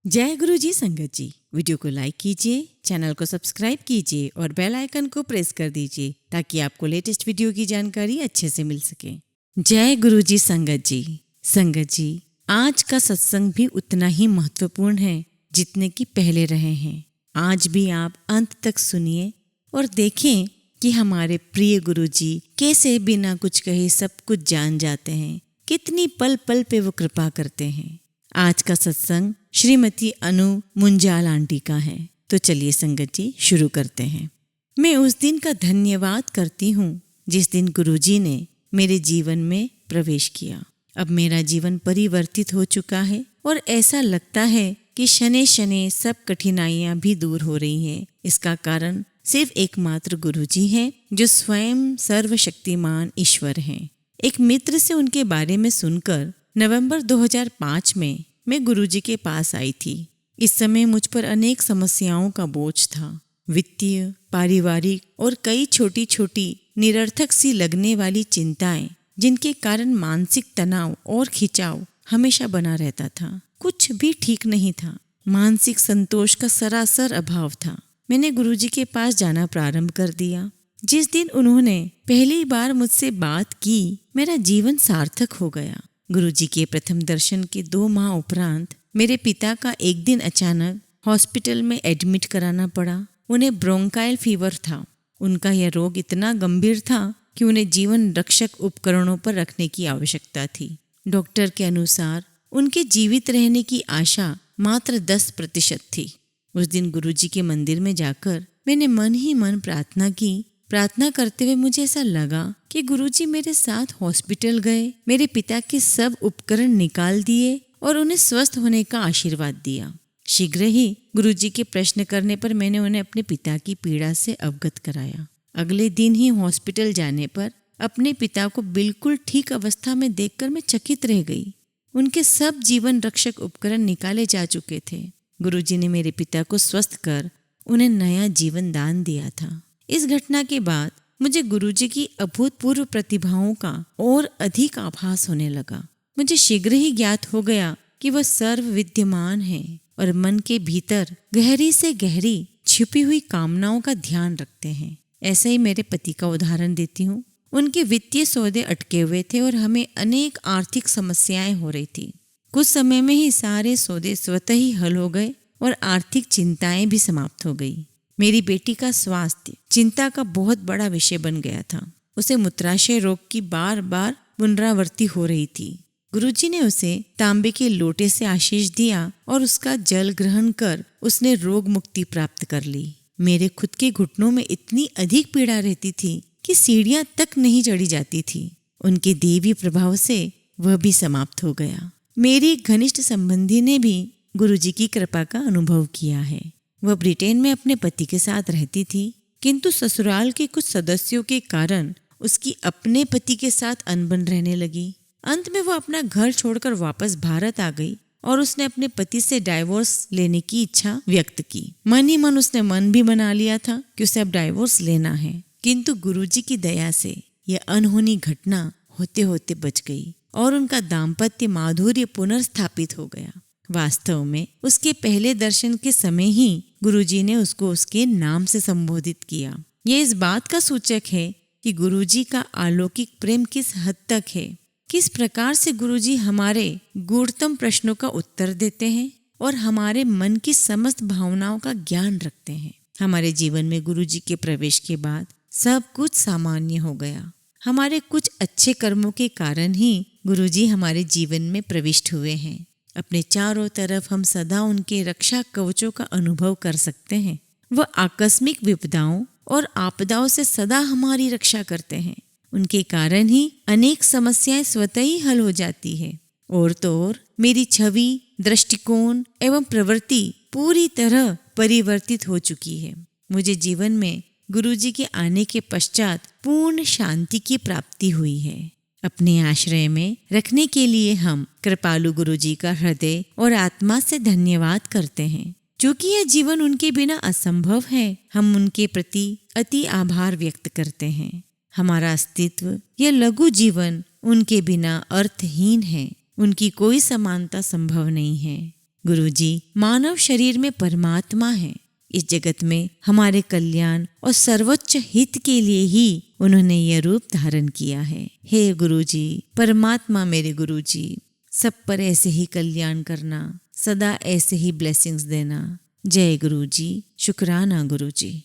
जय गुरु जी संगत जी। वीडियो को लाइक कीजिए, चैनल को सब्सक्राइब कीजिए और बेल आइकन को प्रेस कर दीजिए ताकि आपको लेटेस्ट वीडियो की जानकारी अच्छे से मिल सके। जय गुरु जी संगत जी। संगत जी, आज का सत्संग भी उतना ही महत्वपूर्ण है जितने कि पहले रहे हैं। आज भी आप अंत तक सुनिए और देखें कि हमारे प्रिय गुरु जी कैसे बिना कुछ कहे सब कुछ जान जाते हैं, कितनी पल पल पे वो कृपा करते हैं। आज का सत्संग श्रीमती अनु मुंजाल आंटी का है। तो चलिए संगत जी शुरू करते हैं। मैं उस दिन का धन्यवाद करती हूँ जिस दिन गुरुजी ने मेरे जीवन में प्रवेश किया। अब मेरा जीवन परिवर्तित हो चुका है और ऐसा लगता है कि शने शने सब कठिनाइयाँ भी दूर हो रही हैं। इसका कारण सिर्फ एकमात्र गुरुजी हैं जो स्वयं सर्वशक्तिमान ईश्वर हैं। एक मित्र से उनके बारे में सुनकर नवंबर 2005 में मैं गुरुजी के पास आई थी। इस समय मुझ पर अनेक समस्याओं का बोझ था, वित्तीय, पारिवारिक और कई छोटी छोटी निरर्थक सी लगने वाली चिंताएं, जिनके कारण मानसिक तनाव और खिंचाव हमेशा बना रहता था। कुछ भी ठीक नहीं था, मानसिक संतोष का सरासर अभाव था। मैंने गुरुजी के पास जाना प्रारंभ कर दिया। जिस दिन उन्होंने पहली बार मुझसे बात की, मेरा जीवन सार्थक हो गया। गुरुजी के प्रथम दर्शन के 2 माह उपरांत मेरे पिता का एक दिन अचानक हॉस्पिटल में एडमिट कराना पड़ा। उन्हें ब्रोंकाइल फीवर था। उनका यह रोग इतना गंभीर था कि उन्हें जीवन रक्षक उपकरणों पर रखने की आवश्यकता थी। डॉक्टर के अनुसार उनके जीवित रहने की आशा मात्र 10% थी। उस दिन गुरुजी के मंदिर में जाकर मैंने मन ही मन प्रार्थना की। प्रार्थना करते हुए मुझे ऐसा लगा कि गुरुजी मेरे साथ हॉस्पिटल गए, मेरे पिता के सब उपकरण निकाल दिए और उन्हें स्वस्थ होने का आशीर्वाद दिया। शीघ्र ही गुरुजी के प्रश्न करने पर मैंने उन्हें अपने पिता की पीड़ा से अवगत कराया। अगले दिन ही हॉस्पिटल जाने पर अपने पिता को बिल्कुल ठीक अवस्था में देखकर मैं चकित रह गई। उनके सब जीवन रक्षक उपकरण निकाले जा चुके थे। गुरुजी ने मेरे पिता को स्वस्थ कर उन्हें नया जीवन दान दिया था। इस घटना के बाद मुझे गुरुजी की अभूतपूर्व प्रतिभाओं का और अधिक आभास होने लगा। मुझे शीघ्र ही ज्ञात हो गया कि वह सर्व विद्यमान है और मन के भीतर गहरी से गहरी छिपी हुई कामनाओं का ध्यान रखते हैं। ऐसे ही मेरे पति का उदाहरण देती हूँ। उनके वित्तीय सौदे अटके हुए थे और हमें अनेक आर्थिक समस्याएं हो रही थी। कुछ समय में ही सारे सौदे स्वतः ही हल हो गए और आर्थिक चिंताएं भी समाप्त हो गई। मेरी बेटी का स्वास्थ्य चिंता का बहुत बड़ा विषय बन गया था। उसे मूत्राशय रोग की बार बार पुनरावृत्ति हो रही थी। गुरुजी ने उसे तांबे के लोटे से आशीष दिया और उसका जल ग्रहण कर उसने रोग मुक्ति प्राप्त कर ली। मेरे खुद के घुटनों में इतनी अधिक पीड़ा रहती थी कि सीढ़ियां तक नहीं चढ़ी जाती थी। उनके देवी प्रभाव से वह भी समाप्त हो गया। मेरी घनिष्ठ संबंधी ने भी गुरुजी की कृपा का अनुभव किया है। वह ब्रिटेन में अपने पति के साथ रहती थी, किंतु ससुराल के कुछ सदस्यों के कारण उसकी अपने पति के साथ अनबन रहने लगी। अंत में वह अपना घर छोड़कर वापस भारत आ गई और उसने अपने पति से डाइवोर्स लेने की इच्छा व्यक्त की। मन ही मन उसने मन भी बना लिया था कि उसे अब डाइवोर्स लेना है, किंतु गुरुजी की दया से यह अनहोनी घटना होते होते बच गई और उनका दाम्पत्य माधुर्य पुनर्स्थापित हो गया। वास्तव में उसके पहले दर्शन के समय ही गुरुजी ने उसको उसके नाम से संबोधित किया। ये इस बात का सूचक है कि गुरुजी का अलौकिक प्रेम किस हद तक है, किस प्रकार से गुरुजी हमारे गूढ़तम प्रश्नों का उत्तर देते हैं और हमारे मन की समस्त भावनाओं का ज्ञान रखते हैं। हमारे जीवन में गुरुजी के प्रवेश के बाद सब कुछ सामान्य हो गया। हमारे कुछ अच्छे कर्मों के कारण ही गुरुजी हमारे जीवन में प्रविष्ट हुए हैं। अपने चारों तरफ हम सदा उनके रक्षा कवचों का अनुभव कर सकते हैं। वह आकस्मिक विपदाओं और आपदाओं से सदा हमारी रक्षा करते हैं। उनके कारण ही अनेक समस्याएं स्वतः ही हल हो जाती है। और तो और मेरी छवि, दृष्टिकोण एवं प्रवृत्ति पूरी तरह परिवर्तित हो चुकी है। मुझे जीवन में गुरुजी के आने के पश्चात पूर्ण शांति की प्राप्ति हुई है। अपने आश्रय में रखने के लिए हम कृपालु गुरुजी का हृदय और आत्मा से धन्यवाद करते हैं। क्योंकि यह जीवन उनके बिना असंभव है, हम उनके प्रति अति आभार व्यक्त करते हैं। हमारा अस्तित्व, यह लघु जीवन उनके बिना अर्थहीन है। उनकी कोई समानता संभव नहीं है। गुरुजी मानव शरीर में परमात्मा है। इस जगत में हमारे कल्याण और सर्वोच्च हित के लिए ही उन्होंने यह रूप धारण किया है। हे गुरुजी, परमात्मा मेरे गुरुजी, सब पर ऐसे ही कल्याण करना, सदा ऐसे ही ब्लेसिंग्स देना। जय गुरुजी, शुक्राना गुरुजी।